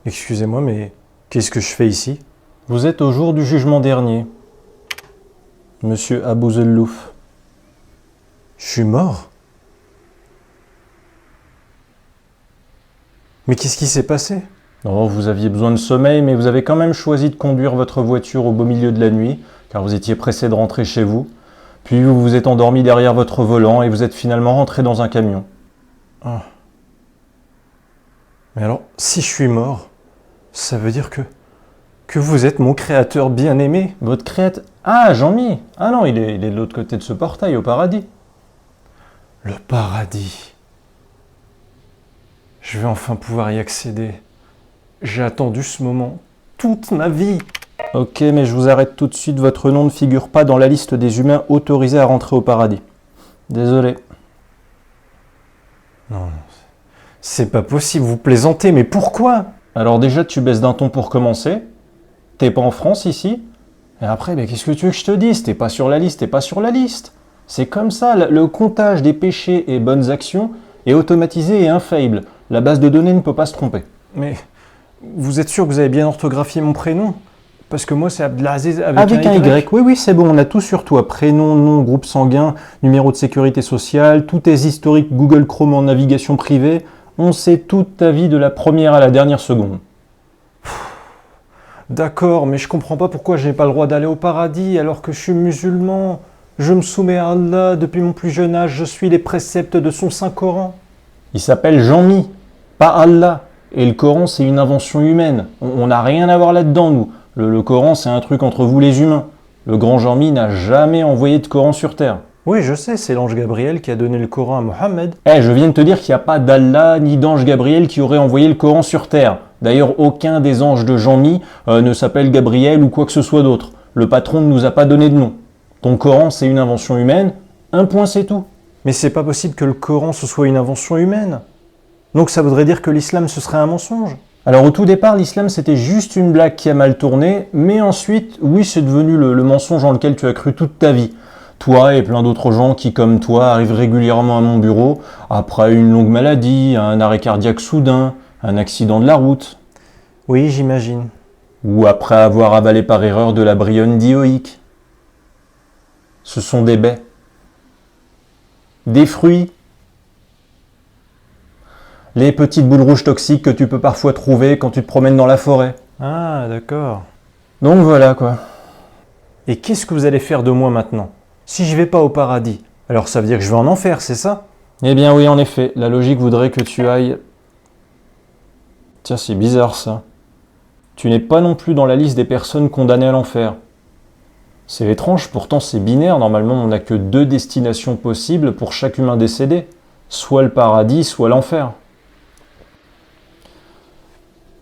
Excusez-moi, mais qu'est-ce que je fais ici? Vous êtes au jour du jugement dernier, Monsieur Abou Zellouf. Je suis mort? Mais qu'est-ce qui s'est passé? Oh, vous aviez besoin de sommeil, mais vous avez quand même choisi de conduire votre voiture au beau milieu de la nuit, car vous étiez pressé de rentrer chez vous. Puis vous vous êtes endormi derrière votre volant et vous êtes finalement rentré dans un camion. Ah. Mais alors, si je suis mort, ça veut dire que vous êtes mon créateur bien-aimé? Votre créateur... Ah, Jean-Mi! Ah non, il est de l'autre côté de ce portail, au paradis. Le paradis. Je vais enfin pouvoir y accéder. J'ai attendu ce moment toute ma vie. Ok, mais je vous arrête tout de suite, votre nom ne figure pas dans la liste des humains autorisés à rentrer au paradis. Désolé. Non, c'est pas possible, vous plaisantez, mais pourquoi? Alors déjà, tu baisses d'un ton pour commencer. T'es pas en France ici. Et après, qu'est-ce que tu veux que je te dise? T'es pas sur la liste, t'es pas sur la liste. C'est comme ça, le comptage des péchés et bonnes actions est automatisé et infaillible. La base de données ne peut pas se tromper. Mais vous êtes sûr que vous avez bien orthographié mon prénom? Parce que moi, c'est Abdelaziz Avec un Y. Oui, c'est bon, on a tout sur toi. Prénom, nom, groupe sanguin, numéro de sécurité sociale, tous tes historiques Google Chrome en navigation privée. On sait toute ta vie de la première à la dernière seconde. D'accord, mais je comprends pas pourquoi je n'ai pas le droit d'aller au paradis alors que je suis musulman. Je me soumets à Allah depuis mon plus jeune âge, je suis les préceptes de son Saint-Coran. Il s'appelle Jean-Mi, pas Allah. Et le Coran, c'est une invention humaine. On n'a rien à voir là-dedans, nous. Le Coran, c'est un truc entre vous les humains. Le grand Jean-Mi n'a jamais envoyé de Coran sur Terre. Oui, je sais, c'est l'ange Gabriel qui a donné le Coran à Mohammed. Je viens de te dire qu'il n'y a pas d'Allah ni d'ange Gabriel qui aurait envoyé le Coran sur Terre. D'ailleurs, aucun des anges de Jean-Mi ne s'appelle Gabriel ou quoi que ce soit d'autre. Le patron ne nous a pas donné de nom. Ton Coran, c'est une invention humaine. Un point, c'est tout. Mais c'est pas possible que le Coran, ce soit une invention humaine. Donc ça voudrait dire que l'islam, ce serait un mensonge. Alors au tout départ, l'islam c'était juste une blague qui a mal tourné, mais ensuite, oui, c'est devenu le mensonge dans lequel tu as cru toute ta vie. Toi et plein d'autres gens qui, comme toi, arrivent régulièrement à mon bureau après une longue maladie, un arrêt cardiaque soudain, un accident de la route. Oui, j'imagine. Ou après avoir avalé par erreur de la brionne dioïque. Ce sont des baies. Des fruits. Les petites boules rouges toxiques que tu peux parfois trouver quand tu te promènes dans la forêt. Ah, d'accord. Donc voilà quoi. Et qu'est-ce que vous allez faire de moi maintenant? Si je vais pas au paradis, alors ça veut dire que je vais en enfer, c'est ça? Eh bien oui, en effet, la logique voudrait que tu ailles... Tiens, c'est bizarre ça. Tu n'es pas non plus dans la liste des personnes condamnées à l'enfer. C'est étrange, pourtant c'est binaire, normalement on n'a que 2 destinations possibles pour chaque humain décédé. Soit le paradis, soit l'enfer.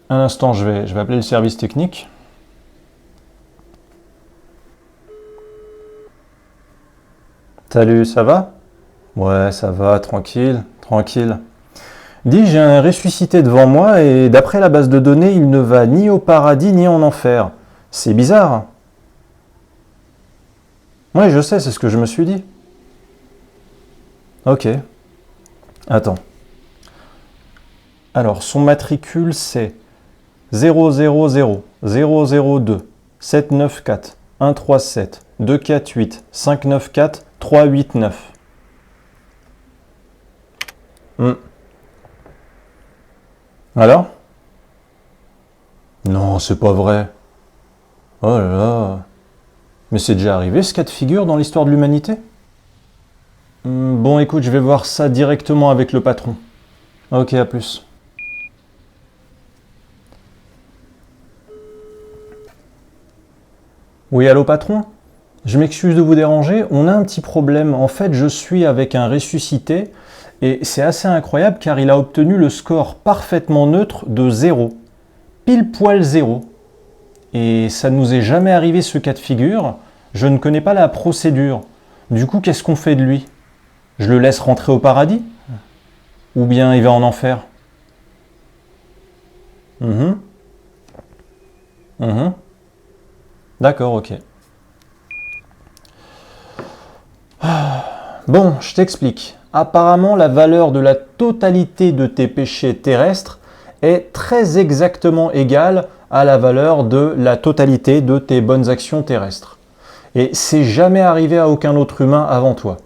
Un instant, je vais appeler le service technique. Salut, ça va? Ouais, ça va, tranquille, tranquille. Dis, j'ai un ressuscité devant moi et d'après la base de données, il ne va ni au paradis ni en enfer. C'est bizarre. Ouais, je sais, c'est ce que je me suis dit. Ok. Attends. Alors, son matricule, c'est 000 002 794 137 248 594 389. Alors? Non, c'est pas vrai. Oh là là. Mais c'est déjà arrivé ce cas de figure dans l'histoire de l'humanité? Bon, écoute, je vais voir ça directement avec le patron. Ok, à plus. Oui, allô patron? Je m'excuse de vous déranger, on a un petit problème. En fait, je suis avec un ressuscité et c'est assez incroyable car il a obtenu le score parfaitement neutre de 0. Pile poil 0. Et ça ne nous est jamais arrivé ce cas de figure. Je ne connais pas la procédure. Du coup, qu'est-ce qu'on fait de lui? Je le laisse rentrer au paradis? Ou bien il va en enfer? D'accord, ok. Bon, je t'explique. Apparemment, la valeur de la totalité de tes péchés terrestres est très exactement égale à la valeur de la totalité de tes bonnes actions terrestres. Et c'est jamais arrivé à aucun autre humain avant toi.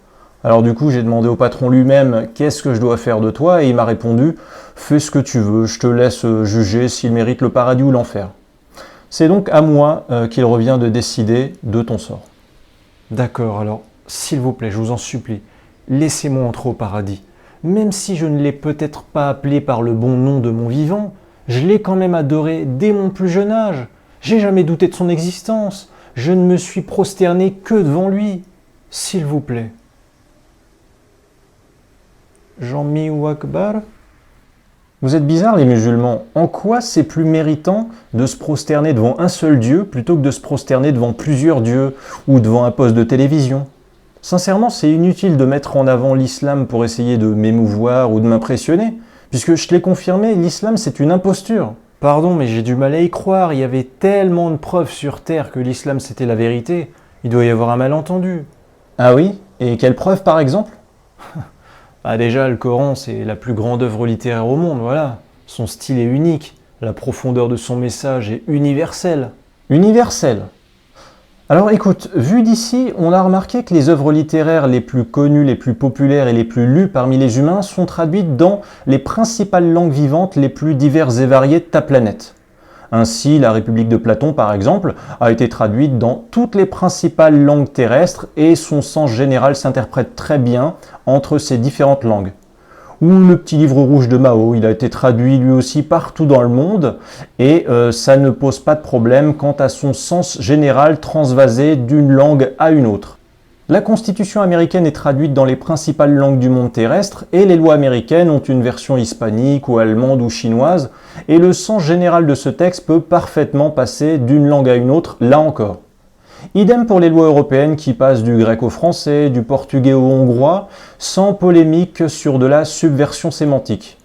Alors du coup, j'ai demandé au patron lui-même qu'est-ce que je dois faire de toi et il m'a répondu fais ce que tu veux, je te laisse juger s'il mérite le paradis ou l'enfer. C'est donc à moi qu'il revient de décider de ton sort. D'accord, alors, s'il vous plaît, je vous en supplie, laissez-moi entrer au paradis. Même si je ne l'ai peut-être pas appelé par le bon nom de mon vivant, je l'ai quand même adoré dès mon plus jeune âge. J'ai jamais douté de son existence. Je ne me suis prosterné que devant lui. S'il vous plaît. Jean-Mi ou Akbar? Vous êtes bizarres les musulmans. En quoi c'est plus méritant de se prosterner devant un seul Dieu plutôt que de se prosterner devant plusieurs dieux ou devant un poste de télévision? Sincèrement, c'est inutile de mettre en avant l'islam pour essayer de m'émouvoir ou de m'impressionner, puisque je te l'ai confirmé, l'islam c'est une imposture. Pardon, mais j'ai du mal à y croire. Il y avait tellement de preuves sur Terre que l'islam c'était la vérité. Il doit y avoir un malentendu. Ah oui? Et quelle preuve par exemple? Ah déjà, le Coran, c'est la plus grande œuvre littéraire au monde, voilà. Son style est unique, la profondeur de son message est universelle. Universel. Alors écoute, vu d'ici, on a remarqué que les œuvres littéraires les plus connues, les plus populaires et les plus lues parmi les humains sont traduites dans les principales langues vivantes les plus diverses et variées de ta planète. Ainsi, la République de Platon, par exemple, a été traduite dans toutes les principales langues terrestres et son sens général s'interprète très bien entre ces différentes langues. Ou le petit livre rouge de Mao, il a été traduit lui aussi partout dans le monde et ça ne pose pas de problème quant à son sens général transvasé d'une langue à une autre. La Constitution américaine est traduite dans les principales langues du monde terrestre et les lois américaines ont une version hispanique ou allemande ou chinoise et le sens général de ce texte peut parfaitement passer d'une langue à une autre, là encore. Idem pour les lois européennes qui passent du grec au français, du portugais au hongrois, sans polémique sur de la subversion sémantique.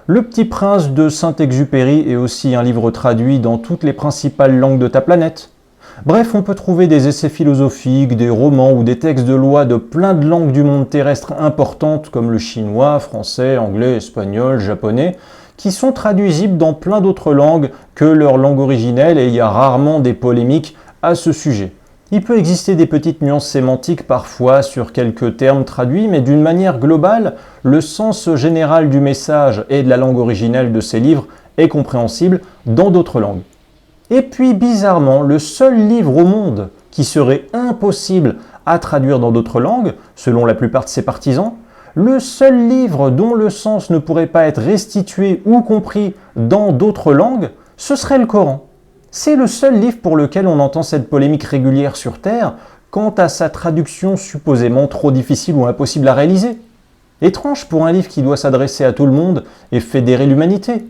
Le Petit Prince de Saint-Exupéry est aussi un livre traduit dans toutes les principales langues de ta planète. Bref, on peut trouver des essais philosophiques, des romans ou des textes de loi de plein de langues du monde terrestre importantes comme le chinois, français, anglais, espagnol, japonais, qui sont traduisibles dans plein d'autres langues que leur langue originelle et il y a rarement des polémiques à ce sujet. Il peut exister des petites nuances sémantiques parfois sur quelques termes traduits, mais d'une manière globale, le sens général du message et de la langue originelle de ces livres est compréhensible dans d'autres langues. Et puis bizarrement, le seul livre au monde qui serait impossible à traduire dans d'autres langues, selon la plupart de ses partisans, le seul livre dont le sens ne pourrait pas être restitué ou compris dans d'autres langues, ce serait le Coran. C'est le seul livre pour lequel on entend cette polémique régulière sur Terre quant à sa traduction supposément trop difficile ou impossible à réaliser. Étrange pour un livre qui doit s'adresser à tout le monde et fédérer l'humanité.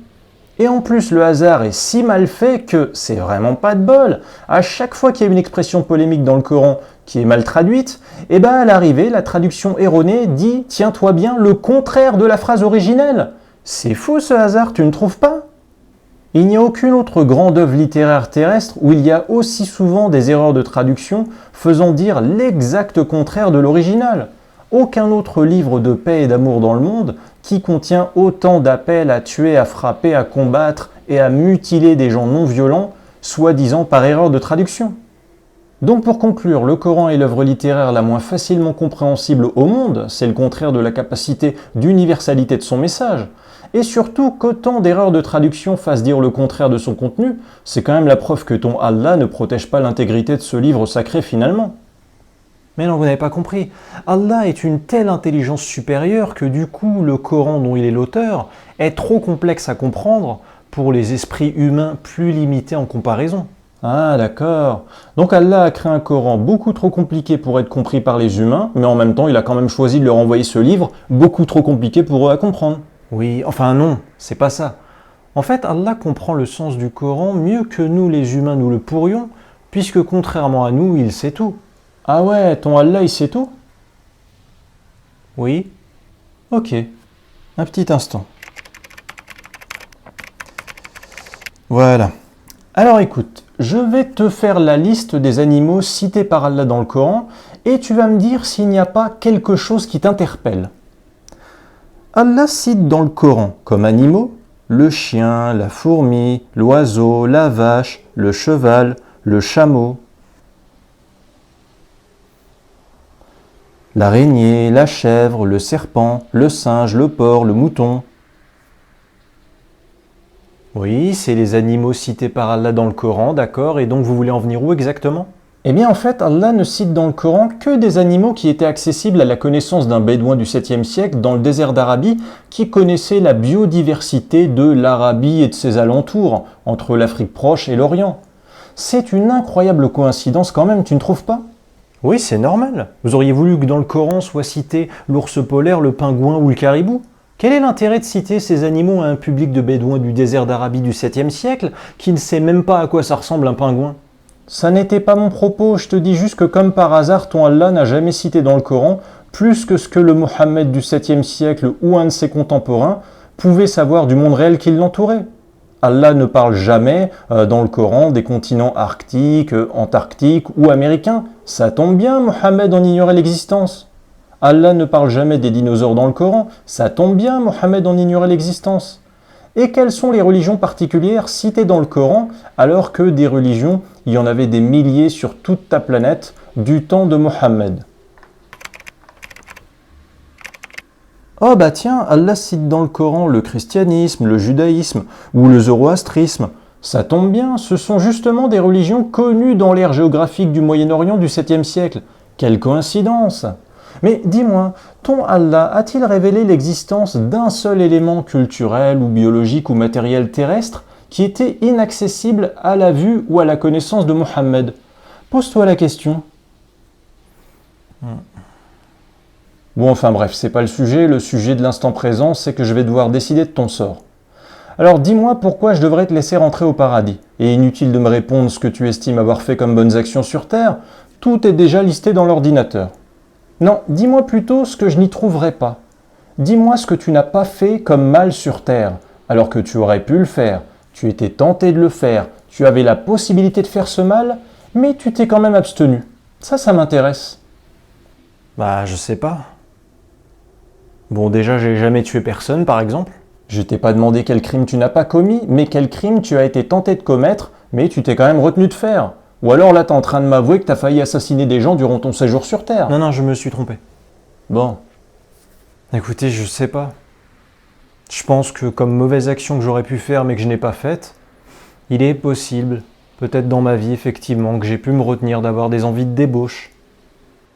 Et en plus, le hasard est si mal fait que c'est vraiment pas de bol. À chaque fois qu'il y a une expression polémique dans le Coran qui est mal traduite, et ben à l'arrivée, la traduction erronée dit, tiens-toi bien, le contraire de la phrase originelle. C'est fou ce hasard, tu ne trouves pas? Il n'y a aucune autre grande œuvre littéraire terrestre où il y a aussi souvent des erreurs de traduction faisant dire l'exact contraire de l'original. Aucun autre livre de paix et d'amour dans le monde qui contient autant d'appels à tuer, à frapper, à combattre et à mutiler des gens non violents, soi-disant par erreur de traduction. Donc pour conclure, le Coran est l'œuvre littéraire la moins facilement compréhensible au monde, c'est le contraire de la capacité d'universalité de son message, et surtout qu'autant d'erreurs de traduction fassent dire le contraire de son contenu, c'est quand même la preuve que ton Allah ne protège pas l'intégrité de ce livre sacré finalement. Mais non, vous n'avez pas compris. Allah est une telle intelligence supérieure que du coup, le Coran dont il est l'auteur est trop complexe à comprendre pour les esprits humains plus limités en comparaison. Ah d'accord. Donc Allah a créé un Coran beaucoup trop compliqué pour être compris par les humains, mais en même temps il a quand même choisi de leur envoyer ce livre beaucoup trop compliqué pour eux à comprendre. Oui, enfin non, c'est pas ça. En fait, Allah comprend le sens du Coran mieux que nous les humains nous le pourrions, puisque contrairement à nous, il sait tout. Ah ouais, ton Allah il sait tout? Oui. Ok, un petit instant. Voilà. Alors écoute, je vais te faire la liste des animaux cités par Allah dans le Coran et tu vas me dire s'il n'y a pas quelque chose qui t'interpelle. Allah cite dans le Coran comme animaux le chien, la fourmi, l'oiseau, la vache, le cheval, le chameau, l'araignée, la chèvre, le serpent, le singe, le porc, le mouton. Oui, c'est les animaux cités par Allah dans le Coran, d'accord, et donc vous voulez en venir où exactement? Eh bien en fait, Allah ne cite dans le Coran que des animaux qui étaient accessibles à la connaissance d'un bédouin du 7e siècle dans le désert d'Arabie qui connaissait la biodiversité de l'Arabie et de ses alentours, entre l'Afrique proche et l'Orient. C'est une incroyable coïncidence quand même, tu ne trouves pas? Oui, c'est normal. Vous auriez voulu que dans le Coran soit cité l'ours polaire, le pingouin ou le caribou? Quel est l'intérêt de citer ces animaux à un public de bédouins du désert d'Arabie du 7e siècle qui ne sait même pas à quoi ça ressemble un pingouin? Ça n'était pas mon propos, je te dis juste que comme par hasard, ton Allah n'a jamais cité dans le Coran plus que ce que le Mohammed du 7e siècle ou un de ses contemporains pouvait savoir du monde réel qui l'entourait. Allah ne parle jamais dans le Coran des continents arctiques, antarctiques ou américains. Ça tombe bien, Mohammed en ignorait l'existence. Allah ne parle jamais des dinosaures dans le Coran. Ça tombe bien, Mohammed en ignorait l'existence. Et quelles sont les religions particulières citées dans le Coran alors que des religions, il y en avait des milliers sur toute ta planète du temps de Mohammed? Oh bah tiens, Allah cite dans le Coran le christianisme, le judaïsme ou le zoroastrisme. Ça tombe bien, ce sont justement des religions connues dans l'ère géographique du Moyen-Orient du 7e siècle. Quelle coïncidence! Mais dis-moi, ton Allah a-t-il révélé l'existence d'un seul élément culturel ou biologique ou matériel terrestre qui était inaccessible à la vue ou à la connaissance de Mohammed? Pose-toi la question. Bon, enfin bref, c'est pas le sujet de l'instant présent, c'est que je vais devoir décider de ton sort. Alors dis-moi pourquoi je devrais te laisser rentrer au paradis. Et inutile de me répondre ce que tu estimes avoir fait comme bonnes actions sur Terre, tout est déjà listé dans l'ordinateur. Non, dis-moi plutôt ce que je n'y trouverai pas. Dis-moi ce que tu n'as pas fait comme mal sur Terre, alors que tu aurais pu le faire, tu étais tenté de le faire, tu avais la possibilité de faire ce mal, mais tu t'es quand même abstenu. Ça m'intéresse. Bah, je sais pas. Bon, déjà, j'ai jamais tué personne, par exemple. Je t'ai pas demandé quel crime tu n'as pas commis, mais quel crime tu as été tenté de commettre, mais tu t'es quand même retenu de faire. Ou alors là, t'es en train de m'avouer que t'as failli assassiner des gens durant ton séjour sur Terre. Non, je me suis trompé. Bon. Écoutez, je sais pas. Je pense que comme mauvaise action que j'aurais pu faire mais que je n'ai pas faite, il est possible, peut-être dans ma vie effectivement, que j'ai pu me retenir d'avoir des envies de débauche.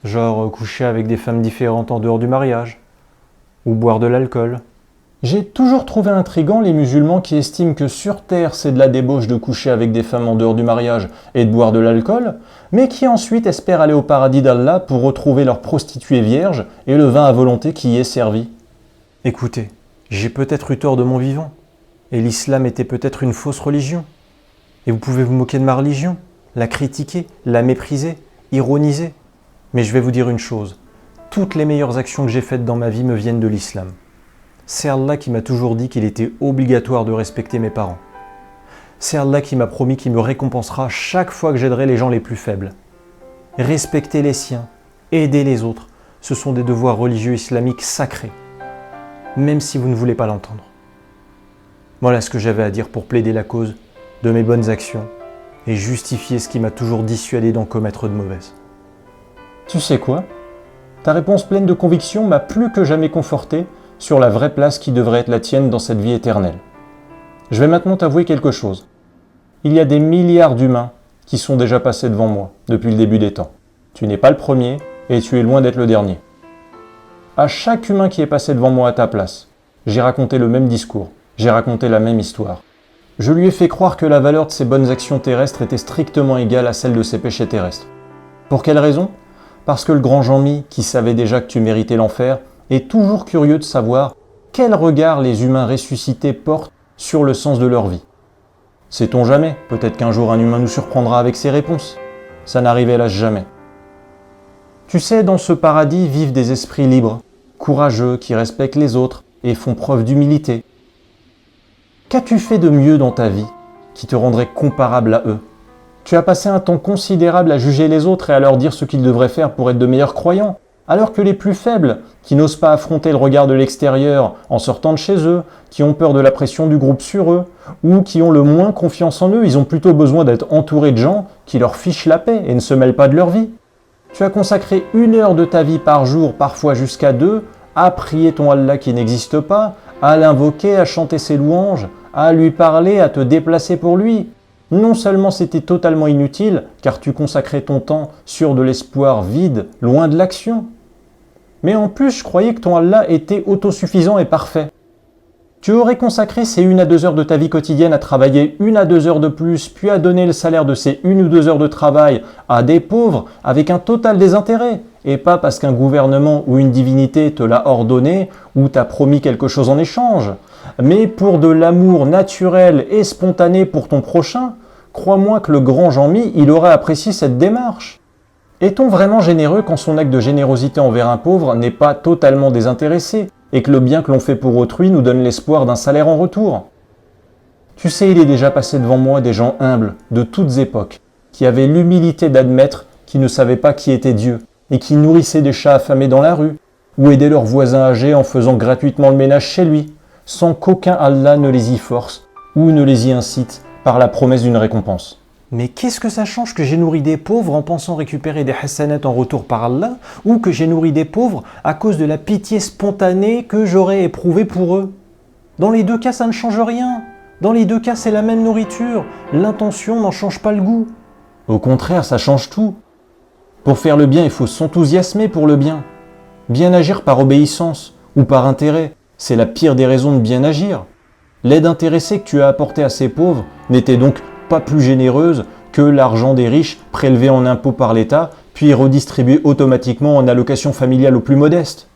Genre coucher avec des femmes différentes en dehors du mariage. Ou boire de l'alcool. J'ai toujours trouvé intriguant les musulmans qui estiment que sur Terre c'est de la débauche de coucher avec des femmes en dehors du mariage et de boire de l'alcool, mais qui ensuite espèrent aller au paradis d'Allah pour retrouver leur prostituée vierge et le vin à volonté qui y est servi. Écoutez, j'ai peut-être eu tort de mon vivant, et l'islam était peut-être une fausse religion. Et vous pouvez vous moquer de ma religion, la critiquer, la mépriser, ironiser. Mais je vais vous dire une chose, toutes les meilleures actions que j'ai faites dans ma vie me viennent de l'islam. C'est Allah qui m'a toujours dit qu'il était obligatoire de respecter mes parents. C'est Allah qui m'a promis qu'il me récompensera chaque fois que j'aiderai les gens les plus faibles. Respecter les siens, aider les autres, ce sont des devoirs religieux islamiques sacrés, même si vous ne voulez pas l'entendre. Voilà ce que j'avais à dire pour plaider la cause de mes bonnes actions et justifier ce qui m'a toujours dissuadé d'en commettre de mauvaises. Tu sais quoi? Ta réponse pleine de conviction m'a plus que jamais conforté sur la vraie place qui devrait être la tienne dans cette vie éternelle. Je vais maintenant t'avouer quelque chose. Il y a des milliards d'humains qui sont déjà passés devant moi depuis le début des temps. Tu n'es pas le premier et tu es loin d'être le dernier. À chaque humain qui est passé devant moi à ta place, j'ai raconté le même discours, j'ai raconté la même histoire. Je lui ai fait croire que la valeur de ses bonnes actions terrestres était strictement égale à celle de ses péchés terrestres. Pour quelle raison? Parce que le grand Jean-Mi, qui savait déjà que tu méritais l'enfer, est toujours curieux de savoir quel regard les humains ressuscités portent sur le sens de leur vie. Sait-on jamais, peut-être qu'un jour un humain nous surprendra avec ses réponses. Ça n'arrive hélas jamais. Tu sais, dans ce paradis vivent des esprits libres, courageux, qui respectent les autres et font preuve d'humilité. Qu'as-tu fait de mieux dans ta vie qui te rendrait comparable à eux? Tu as passé un temps considérable à juger les autres et à leur dire ce qu'ils devraient faire pour être de meilleurs croyants. Alors que les plus faibles, qui n'osent pas affronter le regard de l'extérieur en sortant de chez eux, qui ont peur de la pression du groupe sur eux, ou qui ont le moins confiance en eux, ils ont plutôt besoin d'être entourés de gens qui leur fichent la paix et ne se mêlent pas de leur vie. Tu as consacré 1 heure de ta vie par jour, parfois jusqu'à 2, à prier ton Allah qui n'existe pas, à l'invoquer, à chanter ses louanges, à lui parler, à te déplacer pour lui. Non seulement c'était totalement inutile, car tu consacrais ton temps sur de l'espoir vide, loin de l'action, mais en plus je croyais que ton Allah était autosuffisant et parfait. Tu aurais consacré ces 1 à 2 heures de ta vie quotidienne à travailler 1 à 2 heures de plus, puis à donner le salaire de ces 1 ou 2 heures de travail à des pauvres avec un total désintérêt, et pas parce qu'un gouvernement ou une divinité te l'a ordonné ou t'a promis quelque chose en échange, mais pour de l'amour naturel et spontané pour ton prochain. Crois-moi que le grand Jean-Mi, il aurait apprécié cette démarche. Est-on vraiment généreux quand son acte de générosité envers un pauvre n'est pas totalement désintéressé et que le bien que l'on fait pour autrui nous donne l'espoir d'un salaire en retour? Tu sais, il est déjà passé devant moi des gens humbles, de toutes époques, qui avaient l'humilité d'admettre qu'ils ne savaient pas qui était Dieu et qui nourrissaient des chats affamés dans la rue ou aidaient leurs voisins âgés en faisant gratuitement le ménage chez lui, sans qu'aucun Allah ne les y force ou ne les y incite par la promesse d'une récompense. Mais qu'est-ce que ça change que j'ai nourri des pauvres en pensant récupérer des hasanats en retour par Allah, ou que j'ai nourri des pauvres à cause de la pitié spontanée que j'aurais éprouvée pour eux? Dans les deux cas, ça ne change rien. Dans les deux cas, c'est la même nourriture. L'intention n'en change pas le goût. Au contraire, ça change tout. Pour faire le bien, il faut s'enthousiasmer pour le bien. Bien agir par obéissance ou par intérêt, c'est la pire des raisons de bien agir. L'aide intéressée que tu as apportée à ces pauvres n'était donc pas plus généreuse que l'argent des riches prélevé en impôts par l'État, puis redistribué automatiquement en allocation familiale aux plus modestes.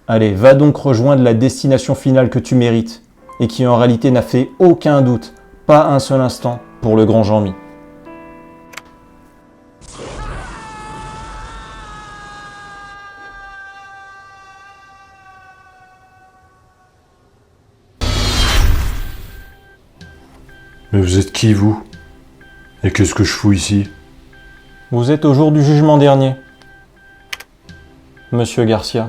Allez, va donc rejoindre la destination finale que tu mérites, et qui en réalité n'a fait aucun doute, pas un seul instant, pour le grand Jean-Mi. Mais vous êtes qui, vous? Et qu'est-ce que je fous ici? Vous êtes au jour du jugement dernier, Monsieur Garcia.